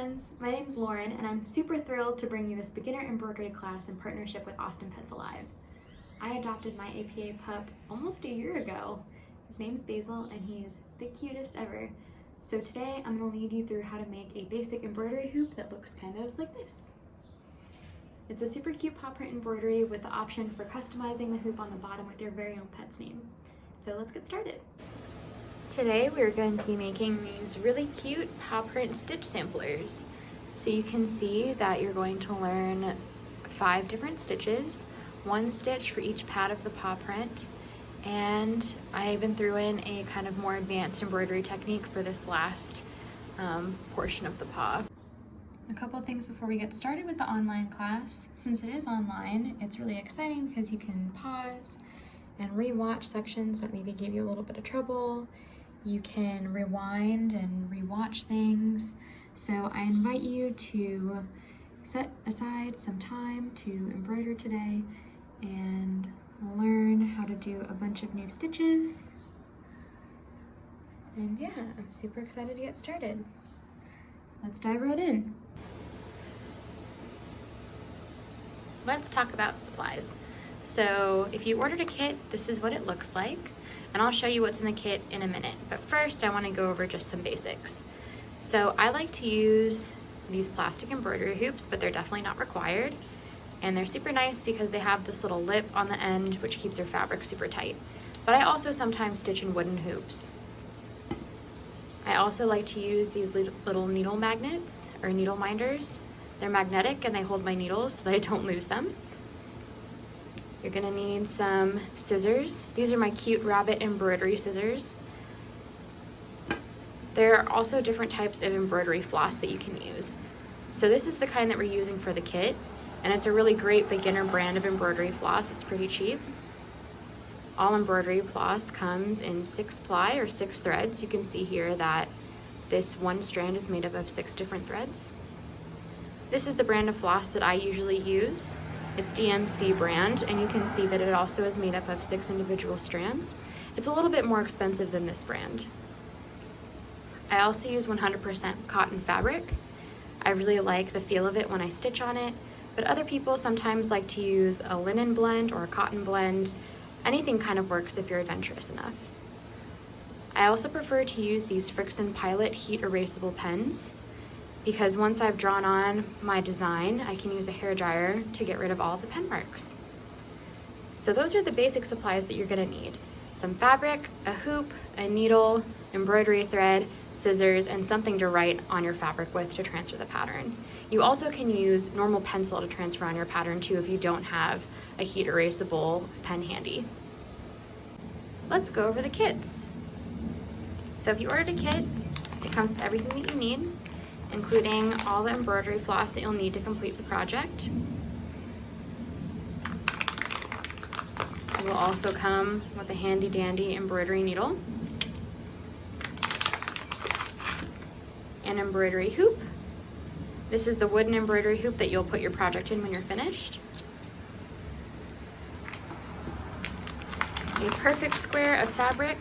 friends, my name is Lauren and I'm super thrilled to bring you this beginner embroidery class in partnership with Austin Pets Alive. I adopted my APA pup almost a year ago. His name's Basil and he's the cutest ever. So today I'm going to lead you through how to make a basic embroidery hoop that looks kind of like this. It's a super cute paw print embroidery with the option for customizing the hoop on the bottom with your very own pet's name. So let's get started. Today we're going to be making these really cute paw print stitch samplers. So you can see that you're going to learn 5 different stitches, 1 stitch for each pad of the paw print, and I even threw in a kind of more advanced embroidery technique for this last portion of the paw. A couple things before we get started with the online class. Since it is online, it's really exciting because you can pause and re-watch sections that maybe gave you a little bit of trouble. You can rewind and re-watch things. So I invite you to set aside some time to embroider today and learn how to do a bunch of new stitches. And yeah, I'm super excited to get started. Let's dive right in. Let's talk about supplies. So if you ordered a kit, this is what it looks like. And I'll show you what's in the kit in a minute. But first, I want to go over just some basics. So I like to use these plastic embroidery hoops, but they're definitely not required. And they're super nice because they have this little lip on the end, which keeps your fabric super tight. But I also sometimes stitch in wooden hoops. I also like to use these little needle magnets or needle minders. They're magnetic and they hold my needles so that I don't lose them. You're gonna need some scissors. These are my cute rabbit embroidery scissors. There are also different types of embroidery floss that you can use. So this is the kind that we're using for the kit, and it's a really great beginner brand of embroidery floss. It's pretty cheap. All embroidery floss comes in 6-ply or 6 threads. You can see here that this one strand is made up of 6 different threads. This is the brand of floss that I usually use. It's DMC brand, and you can see that it also is made up of 6 individual strands. It's a little bit more expensive than this brand. I also use 100% cotton fabric. I really like the feel of it when I stitch on it, but other people sometimes like to use a linen blend or a cotton blend. Anything kind of works if you're adventurous enough. I also prefer to use these Frixion Pilot heat erasable pens, because once I've drawn on my design, I can use a hairdryer to get rid of all the pen marks. So those are the basic supplies that you're gonna need. Some fabric, a hoop, a needle, embroidery thread, scissors, and something to write on your fabric with to transfer the pattern. You also can use normal pencil to transfer on your pattern too if you don't have a heat erasable pen handy. Let's go over the kits. So if you ordered a kit, it comes with everything that you need, including all the embroidery floss that you'll need to complete the project. It will also come with a handy dandy embroidery needle, an embroidery hoop. This is the wooden embroidery hoop that you'll put your project in when you're finished. A perfect square of fabric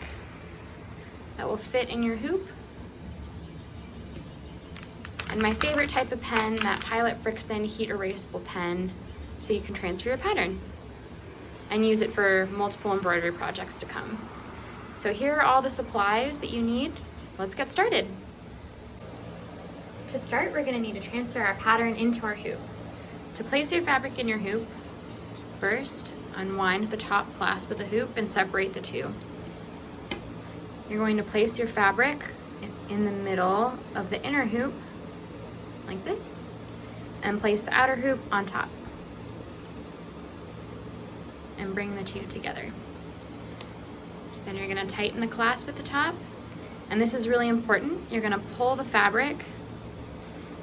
that will fit in your hoop. And my favorite type of pen, that Pilot Frixion heat erasable pen, so you can transfer your pattern and use it for multiple embroidery projects to come. So here are all the supplies that you need. Let's get started. To start, we're gonna need to transfer our pattern into our hoop. To place your fabric in your hoop, first, unwind the top clasp of the hoop and separate the two. You're going to place your fabric in the middle of the inner hoop, like this, and place the outer hoop on top. And bring the two together. Then you're gonna tighten the clasp at the top, and this is really important. You're gonna pull the fabric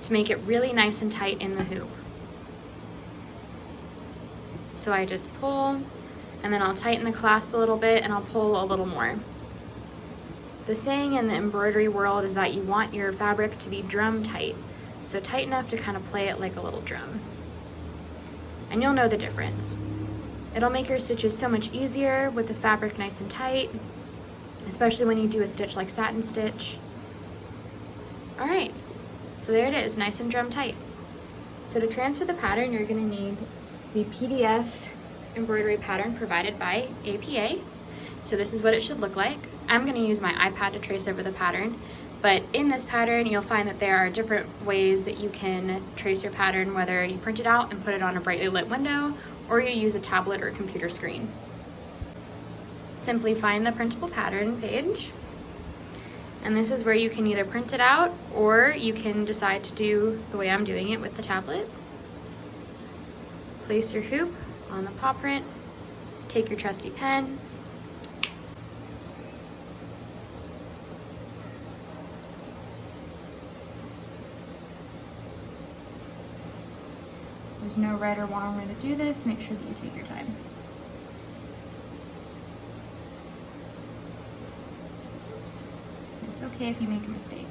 to make it really nice and tight in the hoop. So I just pull, and then I'll tighten the clasp a little bit, and I'll pull a little more. The saying in the embroidery world is that you want your fabric to be drum tight. So tight enough to kind of play it like a little drum. And you'll know the difference. It'll make your stitches so much easier with the fabric nice and tight, especially when you do a stitch like satin stitch. All right, So there it is, nice and drum tight. So to transfer the pattern, you're gonna need the PDF embroidery pattern provided by APA. So this is what it should look like. I'm gonna use my iPad to trace over the pattern, but in this pattern, you'll find that there are different ways that you can trace your pattern, whether you print it out and put it on a brightly lit window, or you use a tablet or computer screen. Simply find the printable pattern page, and this is where you can either print it out or you can decide to do the way I'm doing it with the tablet. Place your hoop on the paw print, take your trusty pen, there's no right or wrong way to do this, make sure that you take your time. It's okay if you make a mistake.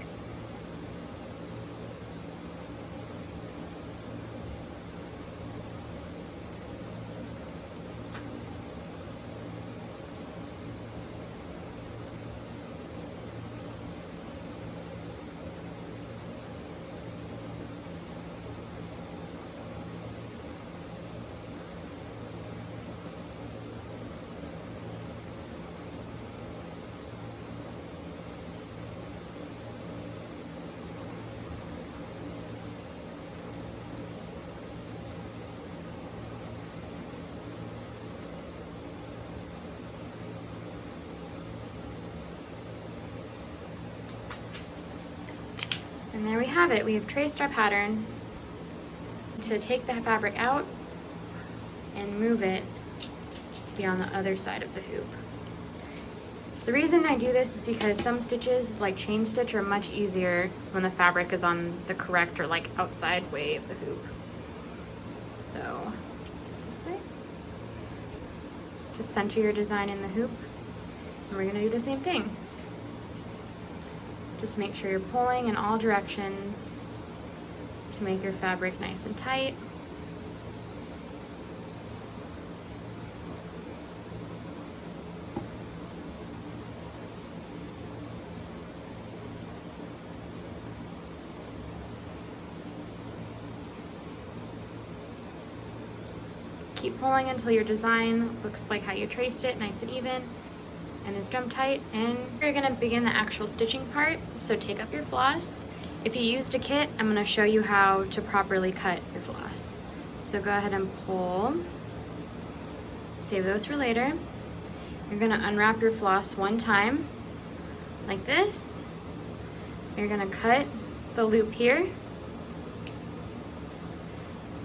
And there we have it. We have traced our pattern. To take the fabric out and move it to be on the other side of the hoop. The reason I do this is because some stitches, like chain stitch, are much easier when the fabric is on the correct or like outside way of the hoop. So this way. Just center your design in the hoop, and we're gonna do the same thing. Just make sure you're pulling in all directions to make your fabric nice and tight. Keep pulling until your design looks like how you traced it, nice and even, and is drum tight. And you're gonna begin the actual stitching part. So take up your floss. If you used a kit, I'm gonna show you how to properly cut your floss. So go ahead and pull. Save those for later. You're gonna unwrap your floss one time, like this. You're gonna cut the loop here.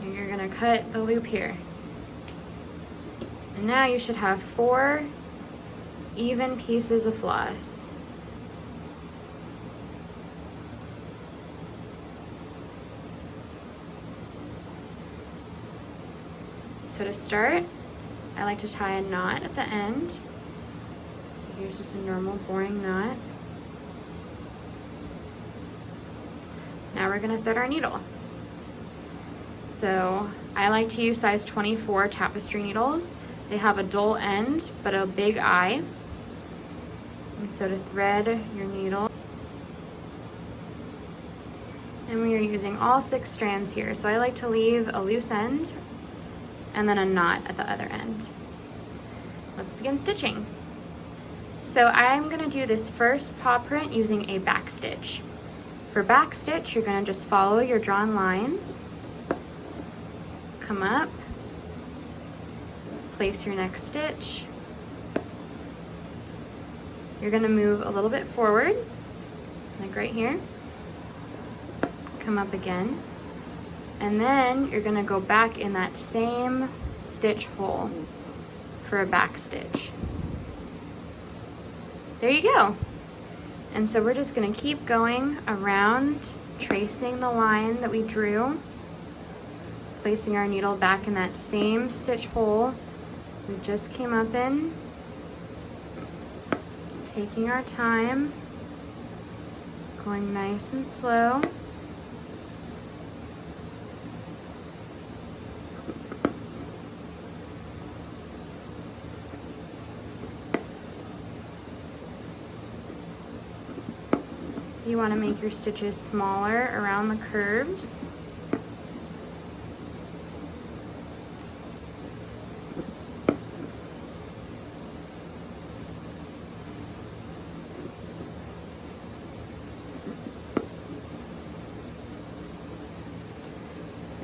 And you're gonna cut the loop here. And now you should have 4 even pieces of floss. So to start, I like to tie a knot at the end. So here's just a normal boring knot. Now we're gonna thread our needle. So I like to use size 24 tapestry needles. They have a dull end, but a big eye. And so to thread your needle, and we are using all 6 strands here. So I like to leave a loose end and then a knot at the other end. Let's begin stitching. So I'm gonna do this first paw print using a back stitch. For back stitch, you're gonna just follow your drawn lines, come up, place your next stitch. You're gonna move a little bit forward, like right here, come up again, and then you're gonna go back in that same stitch hole for a back stitch. There you go. And so we're just gonna keep going around, tracing the line that we drew, placing our needle back in that same stitch hole we just came up in, taking our time, going nice and slow. You want to make your stitches smaller around the curves.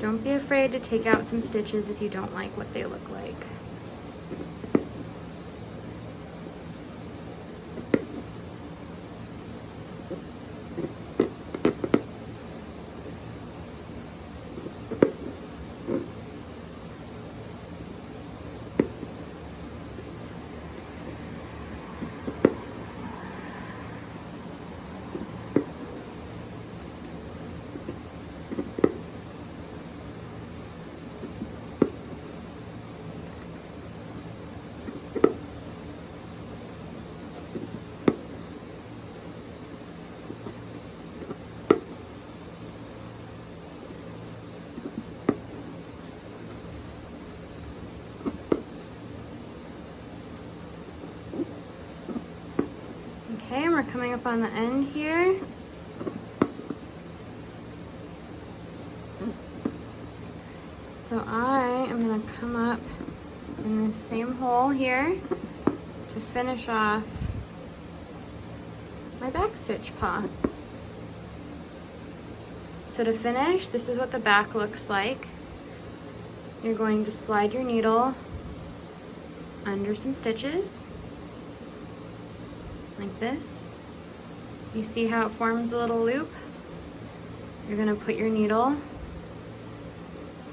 Don't be afraid to take out some stitches if you don't like what they look like. Okay, and we're coming up on the end here. So I am going to come up in this same hole here to finish off my back stitch paw. So to finish, this is what the back looks like. You're going to slide your needle under some stitches, like this. You see how it forms a little loop? You're going to put your needle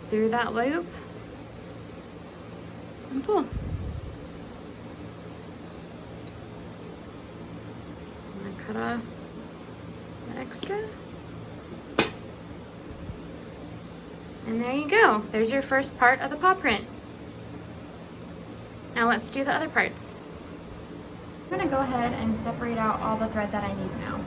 through that loop and pull. I'm going to cut off the extra. And there you go. There's your first part of the paw print. Now let's do the other parts. I'm going to go ahead and separate out all the thread that I need now.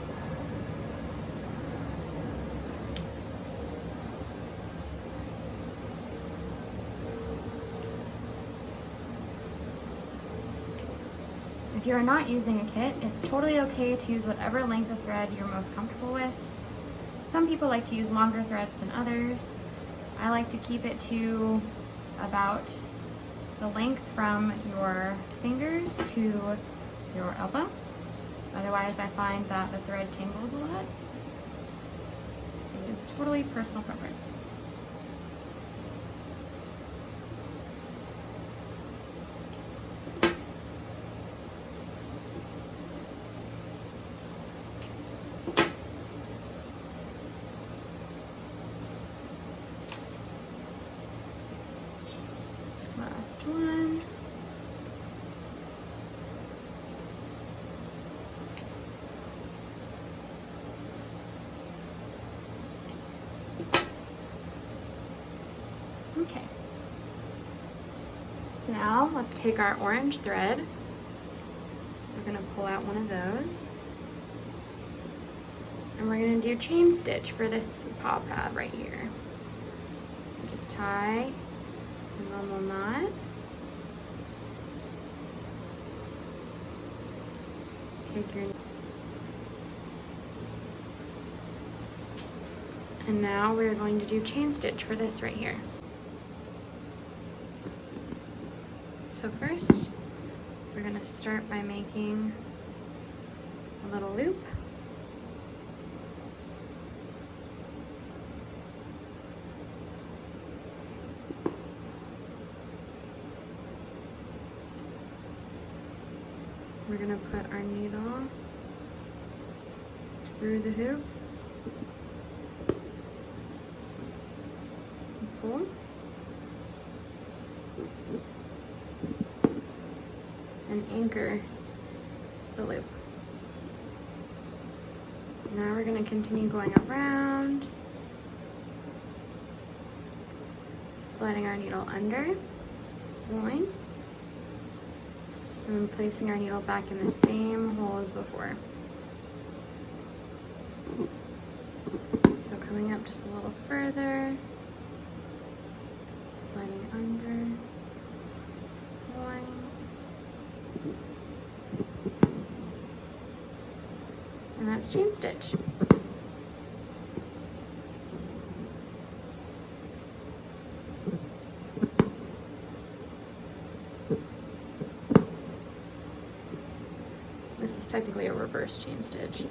If you're not using a kit, it's totally okay to use whatever length of thread you're most comfortable with. Some people like to use longer threads than others. I like to keep it to about the length from your fingers to your elbow. Otherwise, I find that the thread tangles a lot. It's totally personal preference. Last one. Okay. So now let's take our orange thread. We're going to pull out one of those. And we're going to do chain stitch for this paw pad right here. So just tie a normal knot. Take your, and now we're going to do chain stitch for this right here. So first, we're going to start by making a little loop. We're going to put our needle through the hoop and pull. And anchor the loop. Now we're going to continue going around, sliding our needle under, pulling, and then placing our needle back in the same hole as before. So coming up just a little further, sliding under, pulling, and that's chain stitch. This is technically a reverse chain stitch.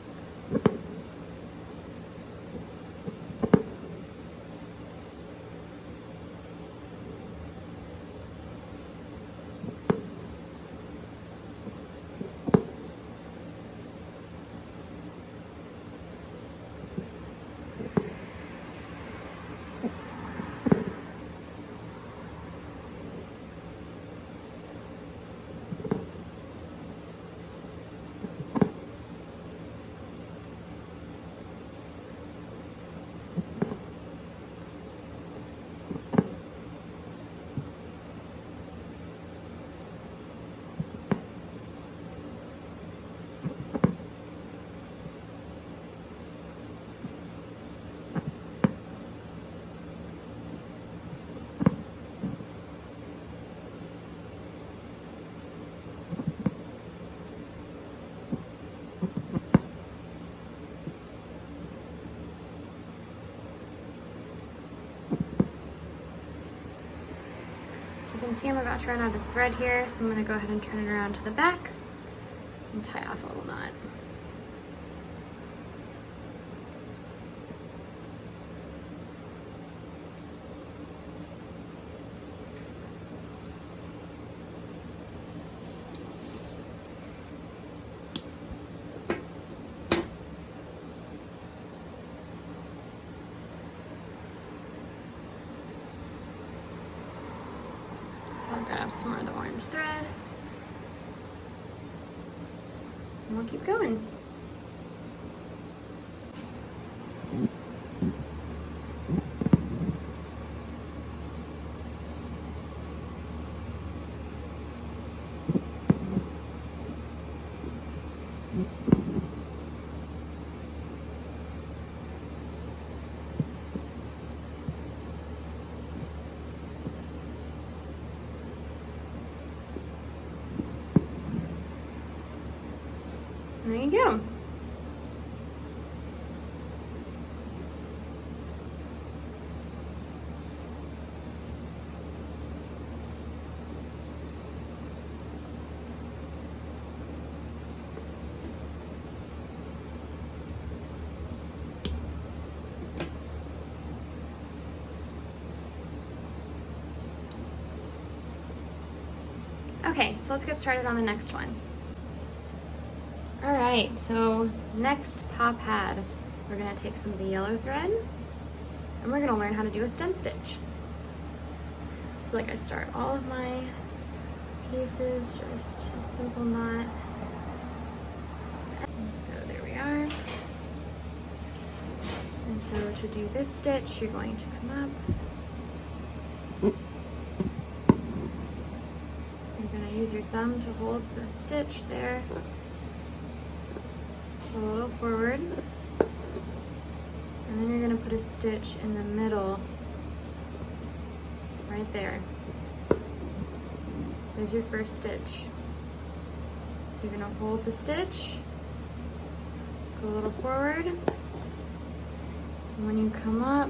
So you can see I'm about to run out of thread here, so I'm going to go ahead and turn it around to the back and tie off a little knot. So I'll grab some more of the orange thread, and we'll keep going. There you go. Okay, so let's get started on the next one. All right, so next pop pad, we're gonna take some of the yellow thread and we're gonna learn how to do a stem stitch. So like I start all of my pieces, just a simple knot. And so there we are. And so to do this stitch, you're going to come up. You're gonna use your thumb to hold the stitch there. A little forward, and then you're going to put a stitch in the middle right there. There's your first stitch. So you're going to hold the stitch, go a little forward, and when you come up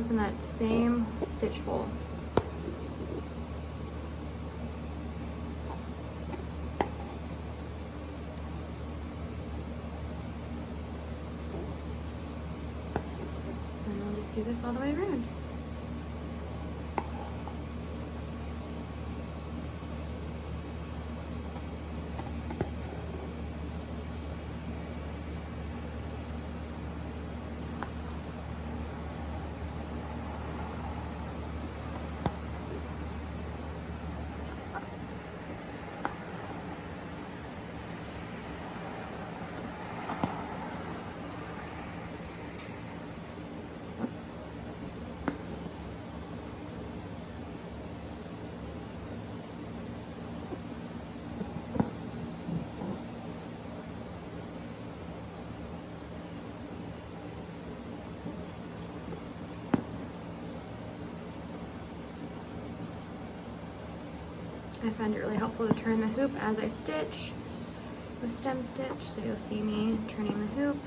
in that same stitch hole. Just do this all the way around. I find it really helpful to turn the hoop as I stitch the stem stitch, so you'll see me turning the hoop.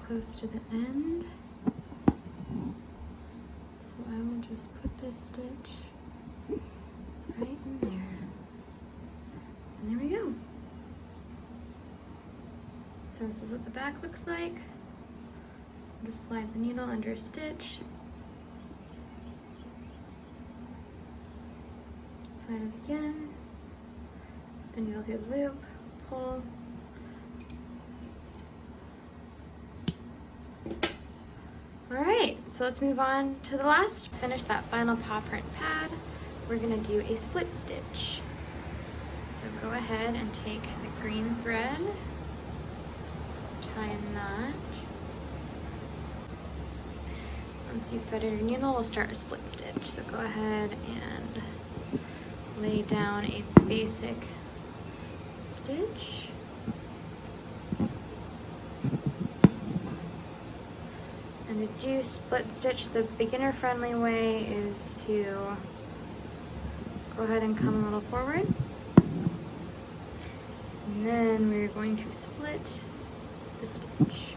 Close to the end, so I will just put this stitch right in there, and there we go. So this is what the back looks like. Just slide the needle under a stitch, slide it again, the needle through the loop, pull. Alright, so let's move on to the last. Let's finish that final paw print pad. We're going to do a split stitch. So go ahead and take the green thread, tie a knot. Once you've threaded your needle, we'll start a split stitch. So go ahead and lay down a basic stitch. And to do split stitch, the beginner friendly way is to go ahead and come a little forward. And then we're going to split the stitch.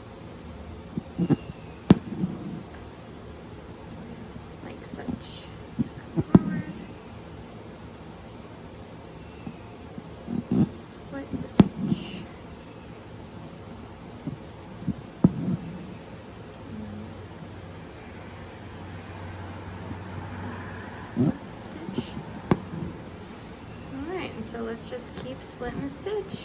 Like such. So come forward. Split the stitch. So let's just keep splitting the stitch.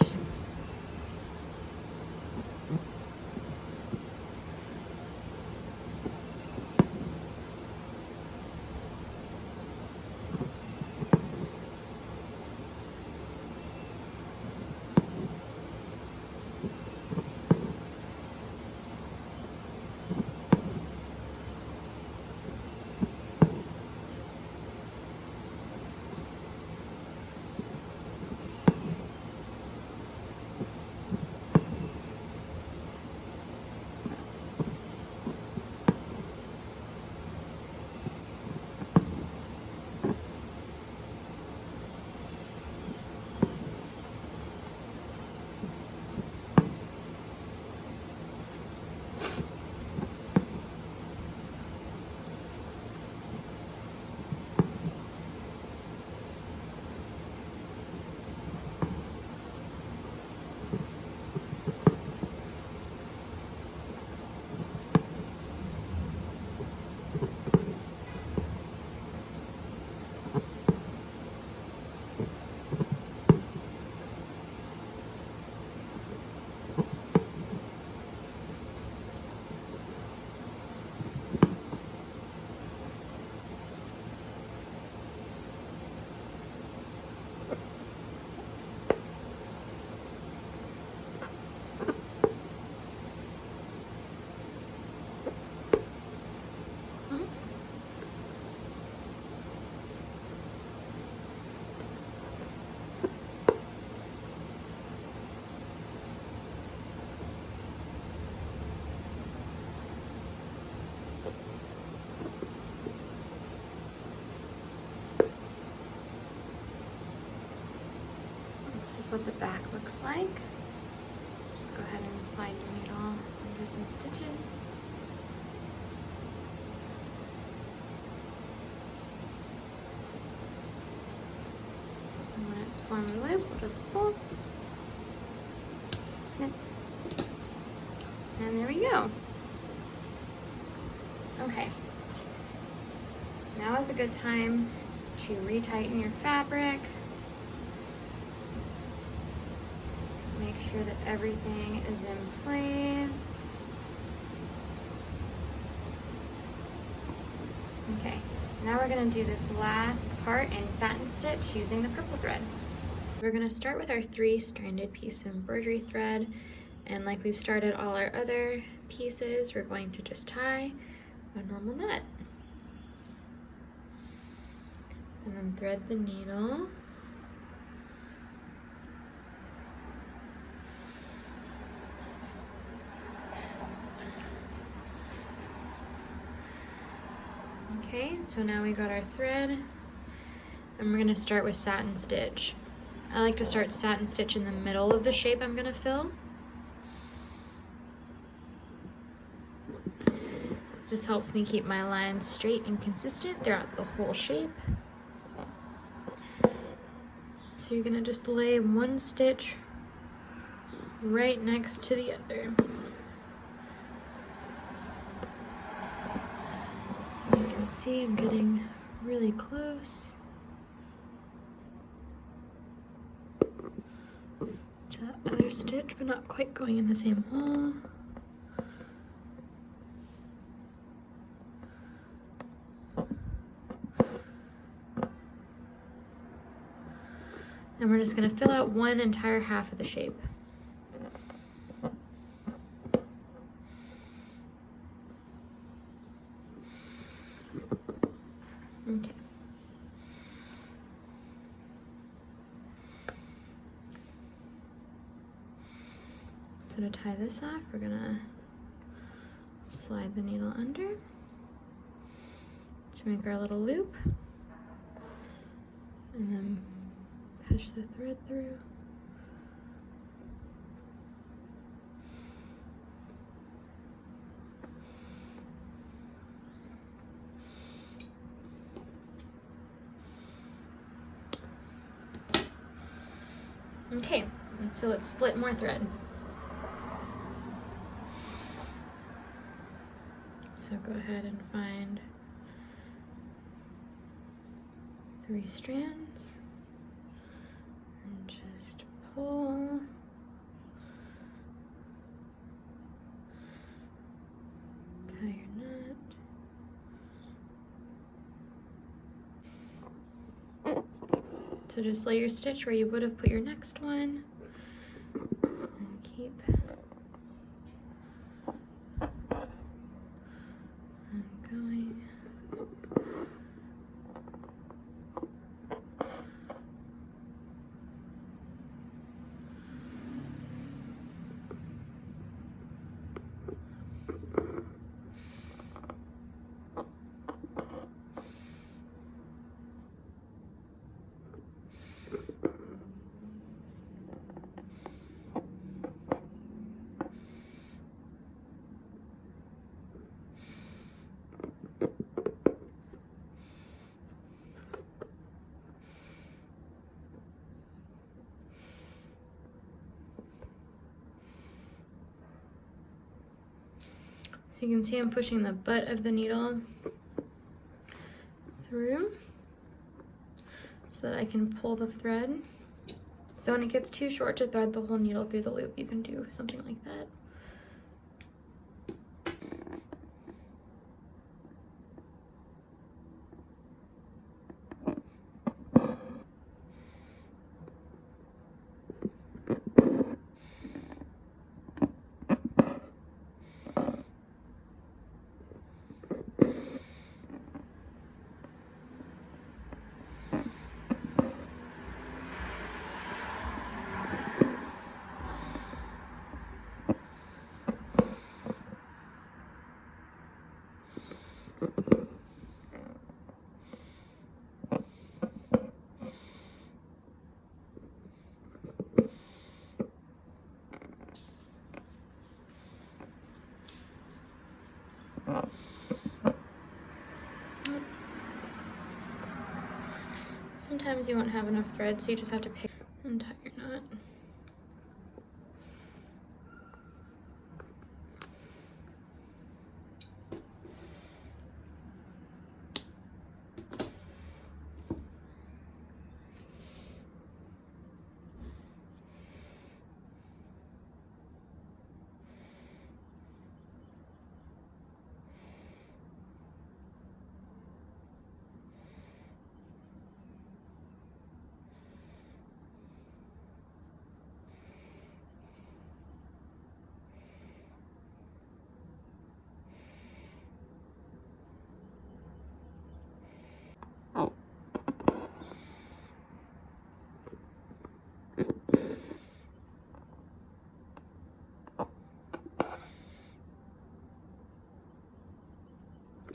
This is what the back looks like. Just go ahead and slide your needle under some stitches. And when it's formed a loop, we'll just pull, snip, and there we go. Okay, now is a good time to retighten your fabric. Make sure that everything is in place. Okay, now we're gonna do this last part in satin stitch using the purple thread. We're gonna start with our 3-stranded piece of embroidery thread, and like we've started all our other pieces, we're going to just tie a normal knot. And then thread the needle. Okay, so now we got our thread, and we're gonna start with satin stitch. I like to start satin stitch in the middle of the shape I'm gonna fill. This helps me keep my lines straight and consistent throughout the whole shape. So you're gonna just lay one stitch right next to the other. You can see I'm getting really close to that other stitch, but not quite going in the same hole. And we're just going to fill out one entire half of the shape. Okay. So to tie this off, we're going to slide the needle under to make our little loop, and then push the thread through. Okay, so let's split more thread. So go ahead and find 3 strands and just pull. Tie your knot. So just lay your stitch where you would have put your next one, and keep going. So you can see I'm pushing the butt of the needle through so that I can pull the thread. So when it gets too short to thread the whole needle through the loop, you can do something like that. Sometimes you won't have enough thread, so you just have to pick and tie your knot.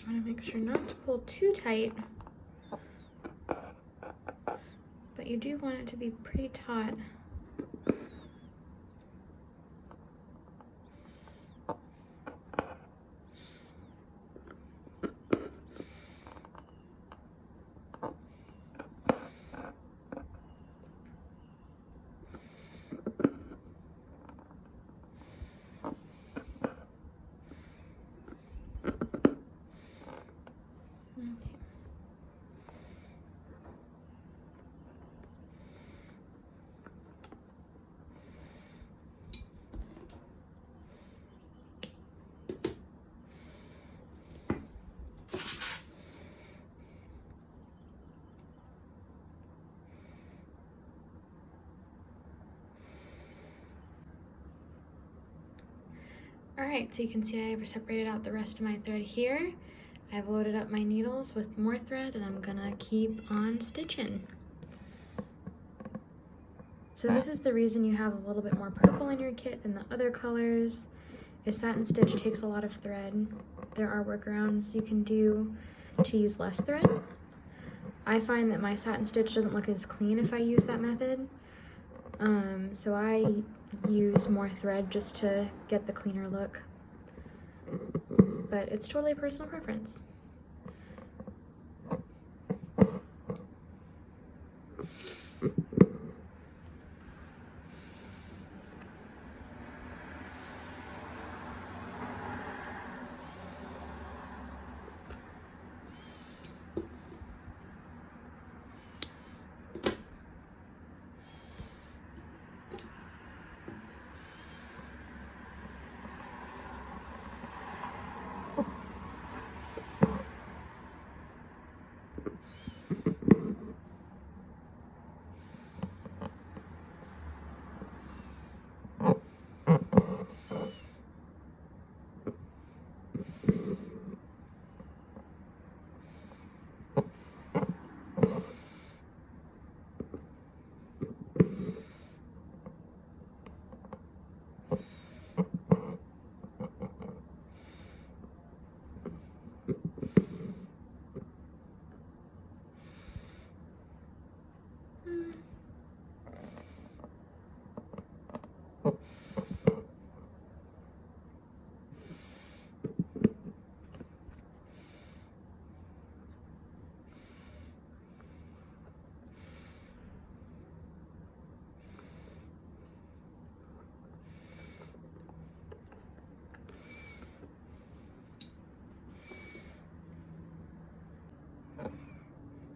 I want to make sure not to pull too tight, but you do want it to be pretty taut. Alright, so you can see I've separated out the rest of my thread here. I've loaded up my needles with more thread and I'm gonna keep on stitching. So this is the reason you have a little bit more purple in your kit than the other colors, is satin stitch takes a lot of thread. There are workarounds you can do to use less thread. I find that my satin stitch doesn't look as clean if I use that method. So I use more thread just to get the cleaner look. But it's totally personal preference.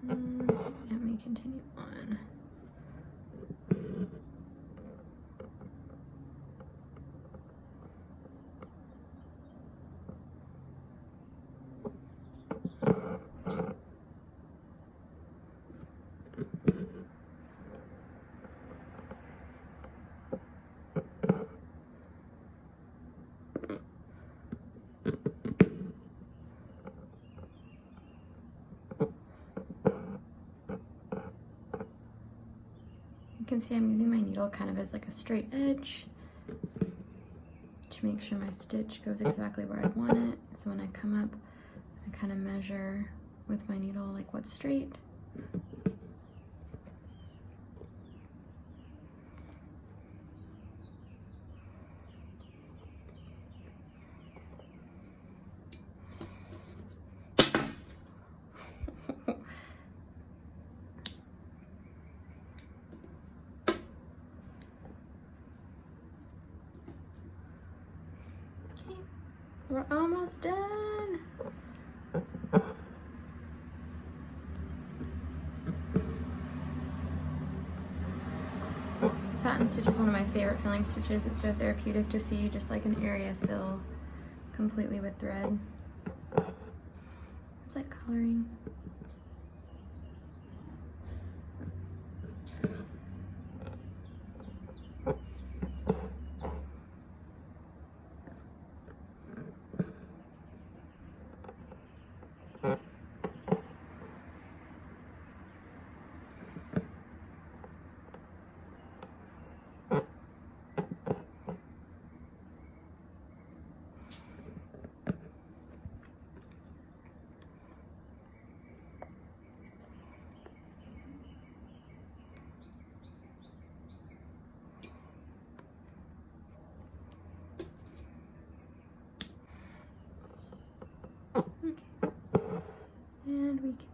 Let me continue on. You can see I'm using my needle kind of as like a straight edge to make sure my stitch goes exactly where I want it. So when I come up, I kind of measure with my needle like what's straight. We're almost done. Satin stitch is one of my favorite filling stitches. It's so therapeutic to see just like an area fill completely with thread. It's like coloring. Okay. And we continue.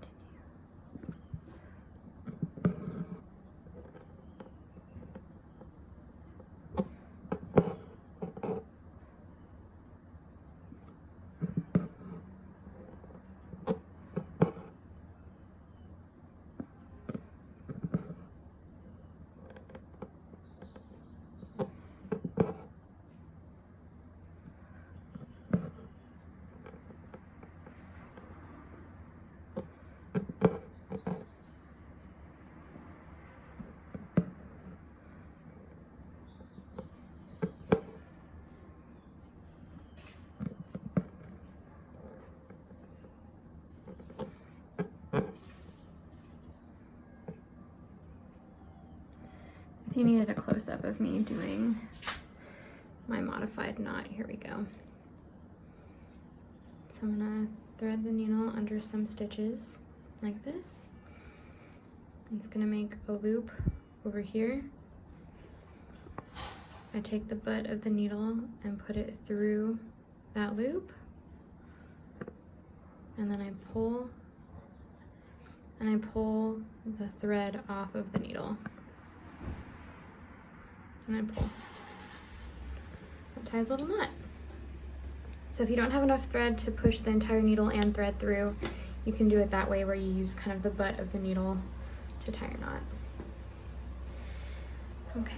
If you needed a close-up of me doing my modified knot, here we go. So I'm gonna thread the needle under some stitches like this. It's gonna make a loop over here. I take the butt of the needle and put it through that loop, and then I pull the thread off of the needle. And I pull. It ties a little knot. So if you don't have enough thread to push the entire needle and thread through, you can do it that way, where you use kind of the butt of the needle to tie your knot. Okay.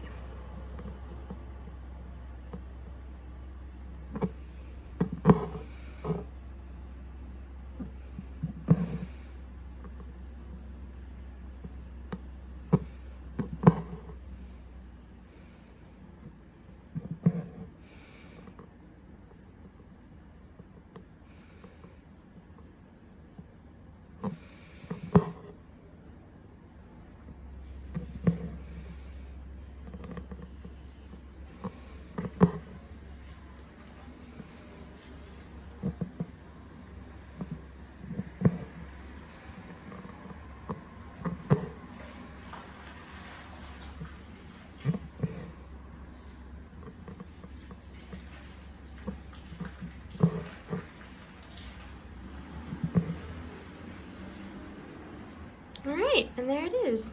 All right, and there it is.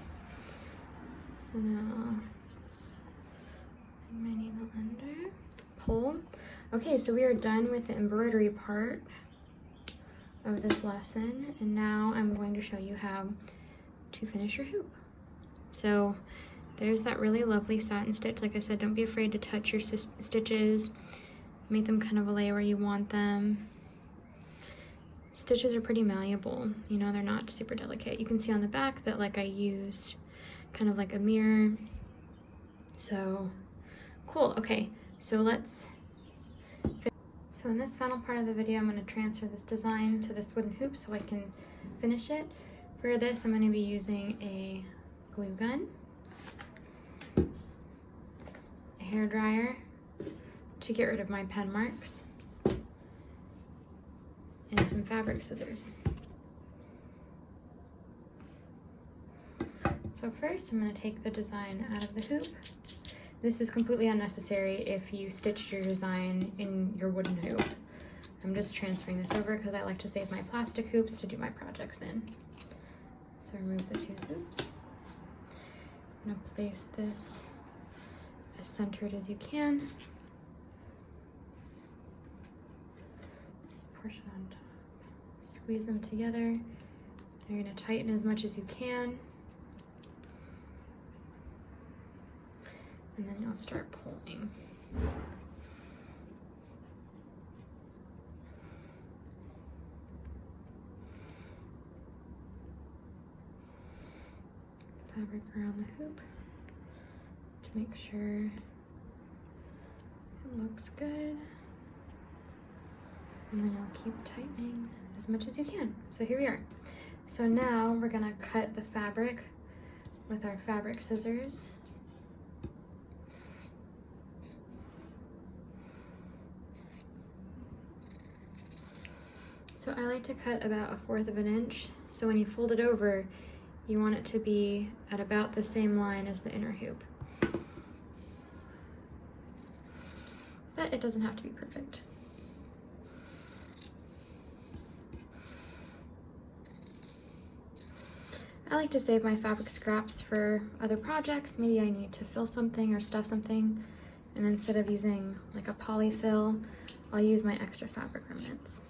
So now, put my needle under, pull. Okay, so we are done with the embroidery part of this lesson, and now I'm going to show you how to finish your hoop. So there's that really lovely satin stitch. Like I said, don't be afraid to touch your stitches. Make them kind of lay where you want them. Stitches are pretty malleable, you know, they're not super delicate. You can see on the back that like I used kind of like a mirror. So cool. Okay, so in this final part of the video, I'm going to transfer this design to this wooden hoop so I can finish it. For this, I'm going to be using a glue gun, a hair dryer to get rid of my pen marks, and some fabric scissors. So first I'm going to take the design out of the hoop. This is completely unnecessary if you stitched your design in your wooden hoop. I'm just transferring this over because I like to save my plastic hoops to do my projects in. So remove the two hoops. I'm going to place this as centered as you can. portion on top. Squeeze them together. You're going to tighten as much as you can. And then you'll start pulling. Fabric around the hoop to make sure it looks good. And then you'll keep tightening as much as you can. So here we are. So now we're gonna cut the fabric with our fabric scissors. So I like to cut about 1/4 of an inch. So when you fold it over, you want it to be at about the same line as the inner hoop. But it doesn't have to be perfect. I like to save my fabric scraps for other projects. Maybe I need to fill something or stuff something, and instead of using like a polyfill, I'll use my extra fabric remnants.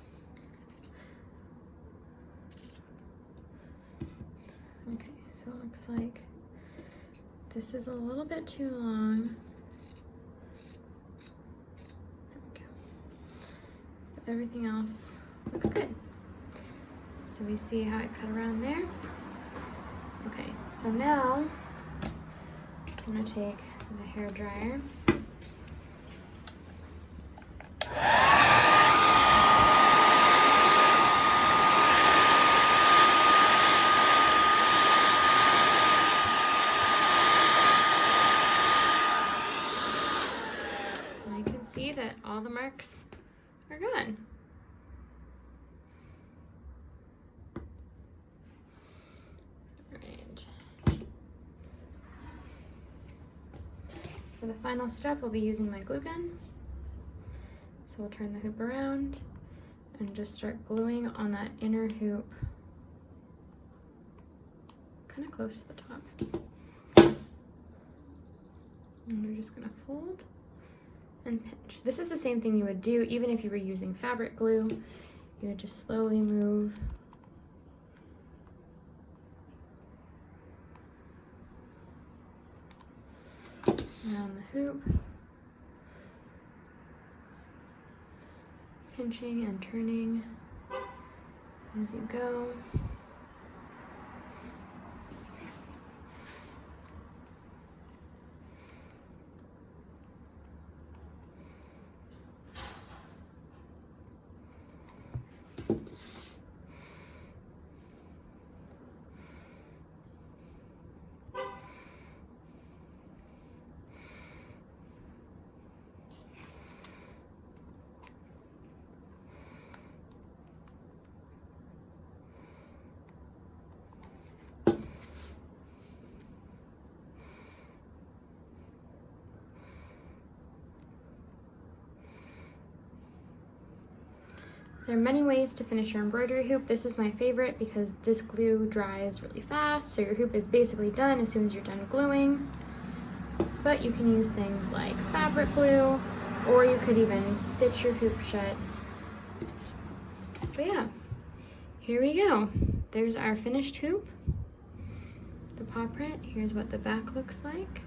Okay, so it looks like this is a little bit too long. There we go. But everything else looks good. So we see how I cut around there. Okay, so now I'm gonna take the hair dryer. And I can see that all the marks are gone. For the final step, I'll be using my glue gun. So we'll turn the hoop around and just start gluing on that inner hoop, kind of close to the top. And we're just gonna fold and pinch. This is the same thing you would do even if you were using fabric glue. You would just slowly move around the hoop, pinching and turning as you go. There are many ways to finish your embroidery hoop. This is my favorite because this glue dries really fast, so your hoop is basically done as soon as you're done gluing. But you can use things like fabric glue, or you could even stitch your hoop shut. But yeah, here we go. There's our finished hoop. The paw print, here's what the back looks like.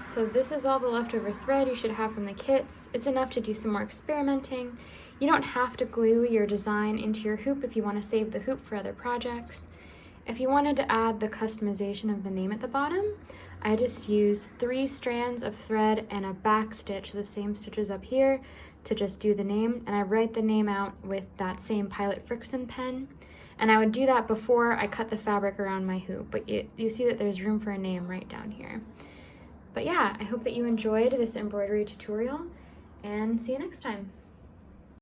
So this is all the leftover thread you should have from the kits. It's enough to do some more experimenting. You don't have to glue your design into your hoop if you want to save the hoop for other projects. If you wanted to add the customization of the name at the bottom, I just use 3 strands of thread and a back stitch, the same stitches up here, to just do the name. And I write the name out with that same Pilot Frixion pen. And I would do that before I cut the fabric around my hoop, but you see that there's room for a name right down here. But yeah, I hope that you enjoyed this embroidery tutorial, and see you next time.